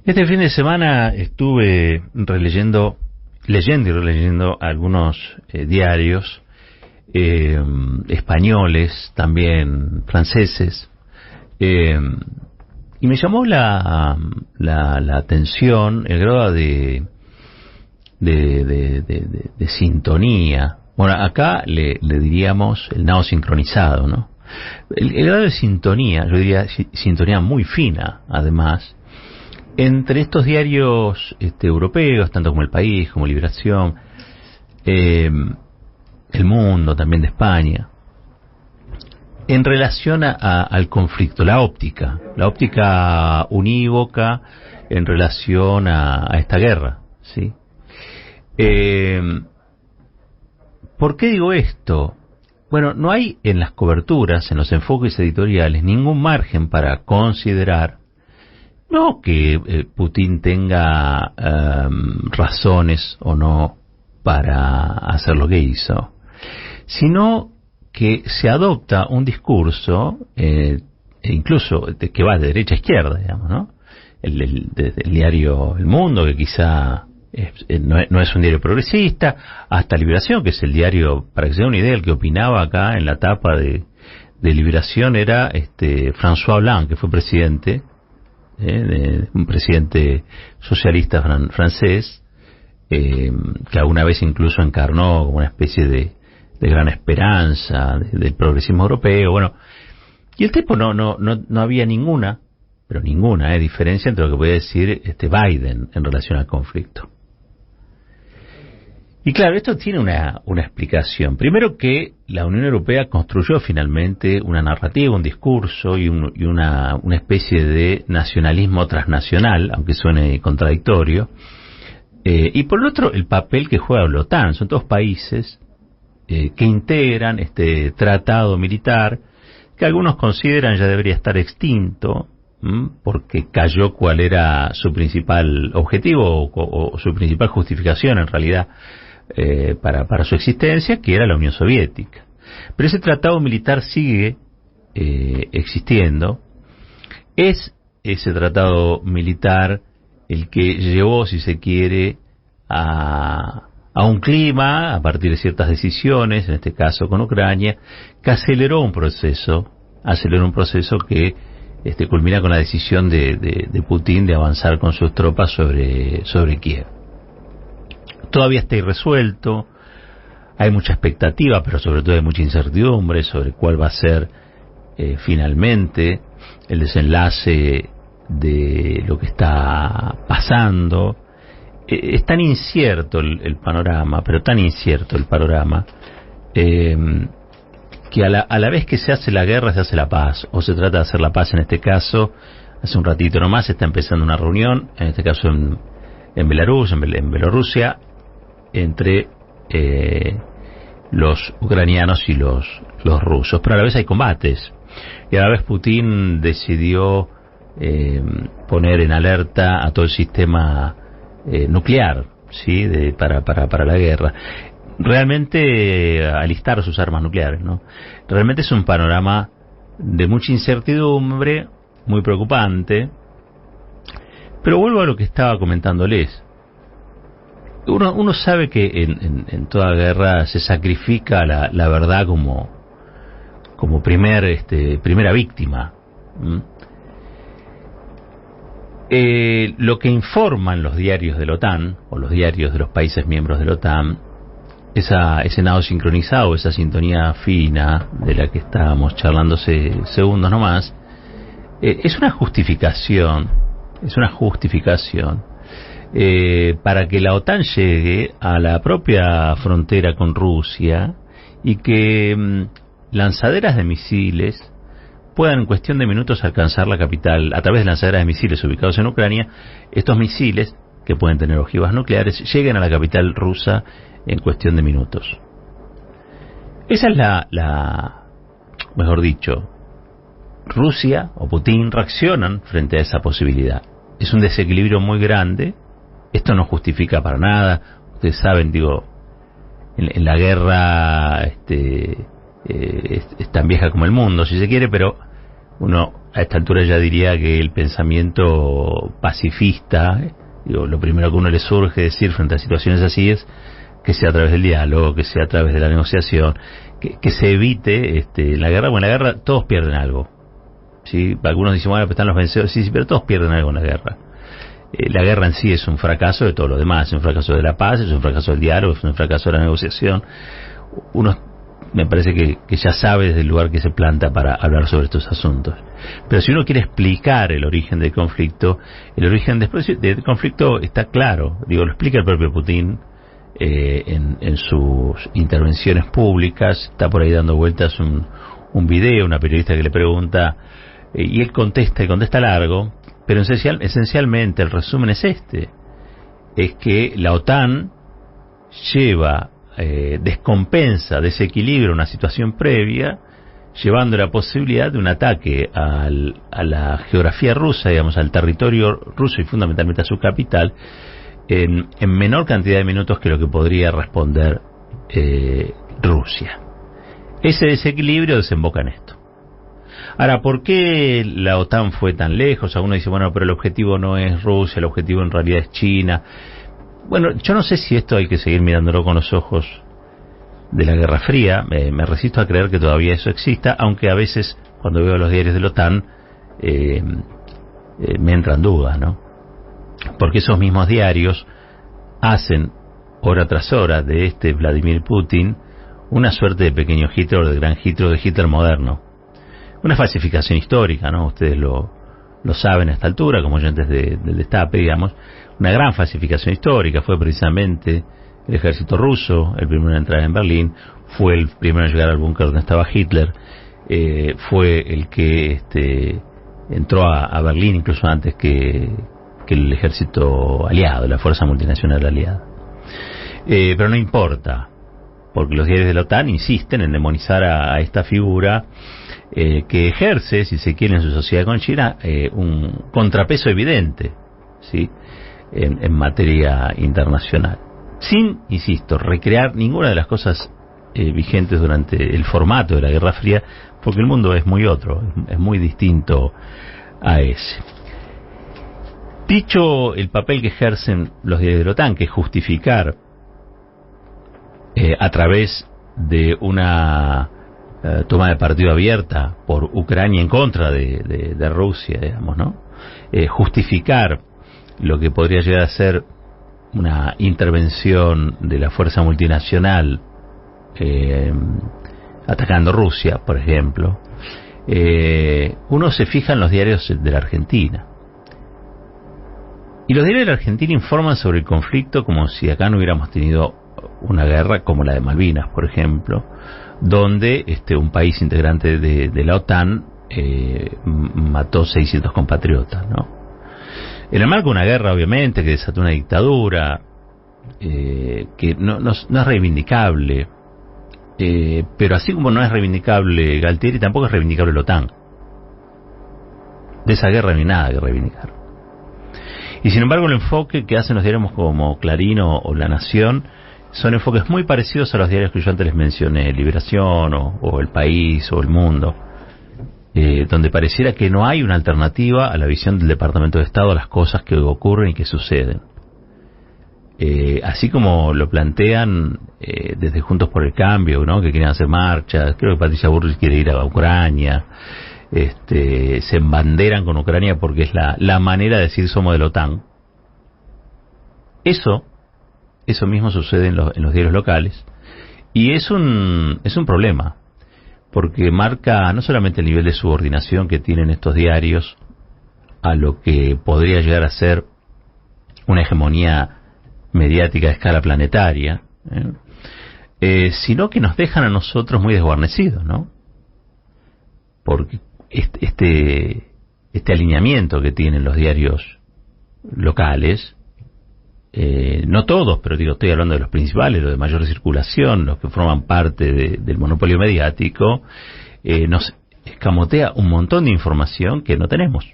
Este fin de semana estuve leyendo y releyendo algunos diarios españoles, también franceses, y me llamó la atención el grado de sintonía. Bueno, acá le diríamos el nado sincronizado, ¿no? El grado de sintonía, yo diría sintonía muy fina, además, entre estos diarios europeos, tanto como El País, como Liberación, El Mundo, también de España, en relación al conflicto, la óptica unívoca en relación a esta guerra, ¿sí? ¿Por qué digo esto? Bueno, no hay en las coberturas, en los enfoques editoriales, ningún margen para considerar no que Putin tenga razones o no para hacer lo que hizo, sino que se adopta un discurso, incluso que va de derecha a izquierda, digamos, ¿no? El diario El Mundo, que quizá no es un diario progresista, hasta Liberación, que es el diario, para que se den una idea, el que opinaba acá en la tapa de Liberación era François Hollande, que fue presidente, un presidente socialista francés, que alguna vez incluso encarnó como una especie de gran esperanza del progresismo europeo. Bueno, y el tipo no había ninguna diferencia entre lo que podía decir Biden en relación al conflicto. Y claro, esto tiene una explicación. Primero, que la Unión Europea construyó finalmente una narrativa, un discurso y una especie de nacionalismo transnacional, aunque suene contradictorio. Y por el otro, el papel que juega la OTAN. Son todos países que integran este tratado militar, que algunos consideran ya debería estar extinto, porque cayó cuál era su principal objetivo o su principal justificación en realidad para su existencia, que era la Unión Soviética. Pero ese tratado militar sigue existiendo. Es ese tratado militar el que llevó, si se quiere, a un clima, a partir de ciertas decisiones, en este caso con Ucrania, que aceleró un proceso que culmina con la decisión de Putin de avanzar con sus tropas sobre Kiev. Todavía está irresuelto, hay mucha expectativa, pero sobre todo hay mucha incertidumbre sobre cuál va a ser finalmente el desenlace de lo que está pasando. Es tan incierto el panorama, pero tan incierto el panorama, que a la vez que se hace la guerra se hace la paz, o se trata de hacer la paz en este caso. Hace un ratito nomás está empezando una reunión, en este caso en Belarus, en Bielorrusia, entre los ucranianos y los rusos, pero a la vez hay combates, y a la vez Putin decidió poner en alerta a todo el sistema nuclear, ¿sí? Para la guerra. Realmente alistar sus armas nucleares, ¿no? Realmente es un panorama de mucha incertidumbre, muy preocupante. Pero vuelvo a lo que estaba comentándoles. Uno sabe que en toda guerra se sacrifica la verdad como primera víctima. Lo que informan los diarios de la OTAN, o los diarios de los países miembros de la OTAN, ese nado sincronizado, esa sintonía fina de la que estábamos charlando hace segundos nomás, es una justificación para que la OTAN llegue a la propia frontera con Rusia y que lanzaderas de misiles puedan en cuestión de minutos alcanzar la capital a través de lanzaderas de misiles ubicados en Ucrania. Estos misiles, que pueden tener ojivas nucleares, lleguen a la capital rusa en cuestión de minutos. Esa es mejor dicho, Rusia o Putin reaccionan frente a esa posibilidad. Es un desequilibrio muy grande. Esto no justifica para nada. Ustedes saben, en la guerra es tan vieja como el mundo, si se quiere, pero uno a esta altura ya diría que el pensamiento pacifista, lo primero que a uno le surge decir frente a situaciones así es que sea a través del diálogo, que sea a través de la negociación, que se evite la guerra. Bueno, en la guerra todos pierden algo, ¿sí? Algunos dicen, bueno, están los vencedores, sí, pero todos pierden algo en la guerra. La guerra en sí es un fracaso de todo lo demás, es un fracaso de la paz, es un fracaso del diálogo, es un fracaso de la negociación. Uno me parece que ya sabe desde el lugar que se planta para hablar sobre estos asuntos. Pero si uno quiere explicar el origen del conflicto está claro, lo explica el propio Putin en sus intervenciones públicas. Está por ahí dando vueltas un video, una periodista que le pregunta, y él contesta largo, pero esencialmente el resumen es es que la OTAN descompensa, desequilibra una situación previa, llevando la posibilidad de un ataque a la geografía rusa, digamos, al territorio ruso y fundamentalmente a su capital, en menor cantidad de minutos que lo que podría responder Rusia. Ese desequilibrio desemboca en esto. Ahora, ¿por qué la OTAN fue tan lejos? Algunos dicen, bueno, pero el objetivo no es Rusia, el objetivo en realidad es China. Bueno, yo no sé si esto hay que seguir mirándolo con los ojos de la Guerra Fría. Me resisto a creer que todavía eso exista, aunque a veces cuando veo los diarios de la OTAN me entran dudas, ¿no? Porque esos mismos diarios hacen hora tras hora de Vladimir Putin una suerte de pequeño Hitler, de gran Hitler, de Hitler moderno. Una falsificación histórica, ¿no? Ustedes lo saben a esta altura, como oyentes del Destape, digamos. Una gran falsificación histórica. Fue precisamente el ejército ruso el primero en entrar en Berlín, fue el primero en llegar al búnker donde estaba Hitler, fue el que entró a Berlín incluso antes que el ejército aliado, la fuerza multinacional aliada. Pero no importa, porque los diarios de la OTAN insisten en demonizar a esta figura que ejerce, si se quiere, en su sociedad con China, un contrapeso evidente, ¿sí?, en materia internacional, sin, insisto, recrear ninguna de las cosas vigentes durante el formato de la Guerra Fría, porque el mundo es muy otro, es muy distinto a ese. Dicho el papel que ejercen los diarios de la OTAN, que es justificar a través de una toma de partido abierta por Ucrania en contra de Rusia, digamos, ¿no? Justificar lo que podría llegar a ser una intervención de la fuerza multinacional atacando Rusia, por ejemplo. Uno se fija en los diarios de la Argentina. Y los diarios de la Argentina informan sobre el conflicto como si acá no hubiéramos tenido una guerra como la de Malvinas, por ejemplo, donde un país integrante de la OTAN mató 600 compatriotas, ¿no? En el marco de una guerra, obviamente, que desató una dictadura, que no es reivindicable, pero así como no es reivindicable Galtieri, tampoco es reivindicable la OTAN. De esa guerra no hay nada que reivindicar. Y sin embargo el enfoque que hacen los diarios como Clarín o La Nación son enfoques muy parecidos a los diarios que yo antes les mencioné, Liberación o El País o El Mundo, donde pareciera que no hay una alternativa a la visión del Departamento de Estado a las cosas que ocurren y que suceden. Así como lo plantean desde Juntos por el Cambio, ¿no?, que quieren hacer marchas. Creo que Patricia Bullrich quiere ir a Ucrania. Se embanderan con Ucrania porque es la manera de decir somos de la OTAN. Eso mismo sucede en los diarios locales, y es un problema, porque marca no solamente el nivel de subordinación que tienen estos diarios a lo que podría llegar a ser una hegemonía mediática de escala planetaria, sino que nos dejan a nosotros muy desguarnecidos, ¿no? Porque este alineamiento que tienen los diarios locales, no todos, pero estoy hablando de los principales, los de mayor circulación, los que forman parte del monopolio mediático, nos escamotea un montón de información que no tenemos.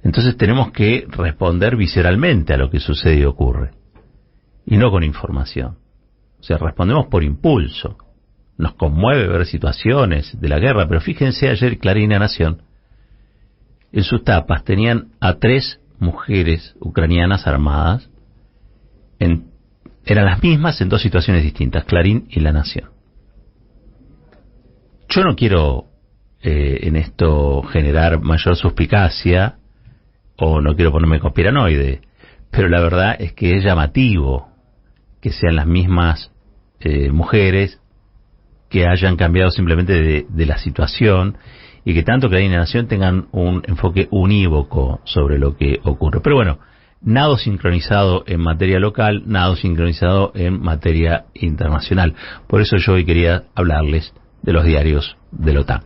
Entonces tenemos que responder visceralmente a lo que sucede y ocurre, y no con información. O sea, respondemos por impulso. Nos conmueve ver situaciones de la guerra, pero fíjense ayer Clarín y La Nación en sus tapas tenían a 3 mujeres ucranianas armadas, eran las mismas en 2 situaciones distintas, Clarín y La Nación. Yo no quiero en esto generar mayor suspicacia, o no quiero ponerme conspiranoide, pero la verdad es que es llamativo que sean las mismas mujeres que hayan cambiado simplemente de la situación, y que tanto Clarín y La Nación tengan un enfoque unívoco sobre lo que ocurre. Pero bueno, nada sincronizado en materia local, nada sincronizado en materia internacional. Por eso yo hoy quería hablarles de los diarios de la OTAN.